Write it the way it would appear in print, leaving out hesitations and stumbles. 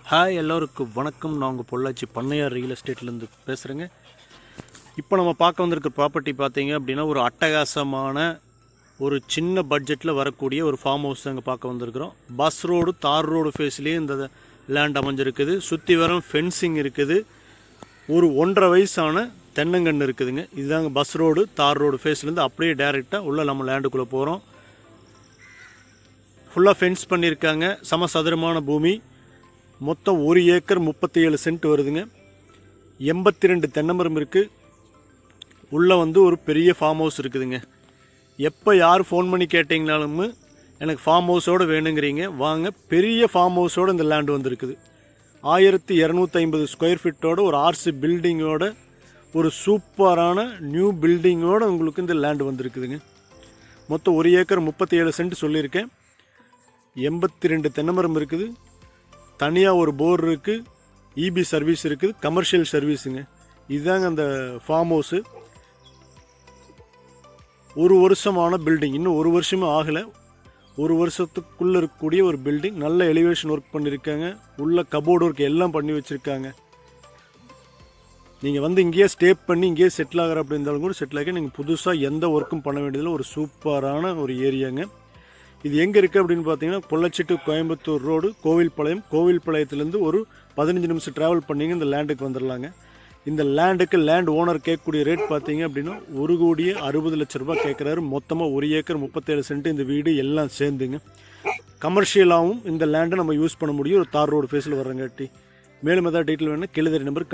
Hi எல்லோருக்கும் வணக்கம். நான் உங்கள் பொள்ளாச்சி பண்ணையார் ரியல் எஸ்டேட்லேருந்து பேசுகிறேங்க. இப்போ நம்ம பார்க்க வந்திருக்க ப்ராப்பர்ட்டி பார்த்தீங்க அப்படின்னா ஒரு அட்டகாசமான ஒரு சின்ன பட்ஜெட்டில் வரக்கூடிய ஒரு ஃபார்ம் ஹவுஸ் அங்கே பார்க்க வந்திருக்கிறோம். பஸ் ரோடு தார் ரோடு ஃபேஸ்லேயே இந்த லேண்ட் அமைஞ்சிருக்குது. சுற்றி வரும் ஃபென்சிங் இருக்குது. ஒரு 1.5 வயசான தென்னங்கன்று இருக்குதுங்க. இதுதாங்க பஸ் ரோடு தார் ரோடு ஃபேஸ்லேருந்து அப்படியே டேரெக்டாக உள்ளே நம்ம லேண்டுக்குள்ளே போகிறோம். ஃபுல்லாக ஃபென்ஸ் பண்ணியிருக்காங்க. சமசதுரமான பூமி. மொத்தம் 1 ஏக்கர் 37 சென்ட் வருதுங்க. 82 தென்னமரம் இருக்குது. உள்ளே ஒரு பெரிய ஃபார்ம் ஹவுஸ் இருக்குதுங்க. எப்போ யார் ஃபோன் பண்ணி கேட்டிங்கனாலும் எனக்கு ஃபார்ம் ஹவுஸோடு வேணுங்கிறீங்க, வாங்க. பெரிய ஃபார்ம் ஹவுஸோடு இந்த லேண்டு வந்துருக்குது. 1250 ஸ்கொயர் ஃபீட்டோட ஒரு ஆர்சி பில்டிங்கோட ஒரு சூப்பரான நியூ பில்டிங்கோடு உங்களுக்கு இந்த லேண்டு வந்துருக்குதுங்க. மொத்தம் 1 ஏக்கர் 37 சென்ட் சொல்லியிருக்கேன். 82 தென்னமரம் இருக்குது. தனியாக ஒரு போர் இருக்குது. இபி சர்வீஸ் இருக்குது. கமர்ஷியல் சர்வீஸுங்க. இதுதாங்க அந்த ஃபார்ம் ஹவுஸு. 1 வருஷமான பில்டிங். இன்னும் 1 வருஷமே ஆகலை. 1 வருஷத்துக்குள்ளே இருக்கக்கூடிய ஒரு பில்டிங். நல்ல எலிவேஷன் ஒர்க் பண்ணியிருக்காங்க. உள்ள கபோர்டு ஒர்க் எல்லாம் பண்ணி வச்சுருக்காங்க. நீங்கள் இங்கேயே ஸ்டே பண்ணி இங்கேயே செட்டில் ஆகிற அப்படி இருந்தாலும் கூட செட்டில் ஆகி நீங்கள் புதுசாக எந்த ஒர்க்கும் பண்ண வேண்டியதில்லை. ஒரு சூப்பரான ஒரு ஏரியாங்க. இது எங்கே இருக்குது அப்படின்னு பார்த்தீங்கன்னா பொள்ளாச்சி டு கோயம்புத்தூர் ரோடு கோவில்பாளையம். கோவில்பாளையத்துலேருந்து ஒரு 15 நிமிஷம் ட்ராவல் பண்ணிங்க இந்த லேண்டுக்கு வந்துடலாங்க. இந்த லேண்டுக்கு லேண்ட் ஓனர் கேட்கக்கூடிய ரேட் பார்த்தீங்க அப்படின்னா 1,60,00,000 கேட்குறாரு. மொத்தமாக 1 ஏக்கர் 37 சென்ட் இந்த வீடு எல்லாம் சேர்ந்துங்க. கமர்ஷியலாகவும் இந்த லேண்டை நம்ம யூஸ் பண்ண முடியும். ஒரு தார் ரோடு ஃபேஸில் வரங்காட்டி. மேலும் ஏதாவது டீட்டெயில் வேணுன்னா கீழே நம்பர்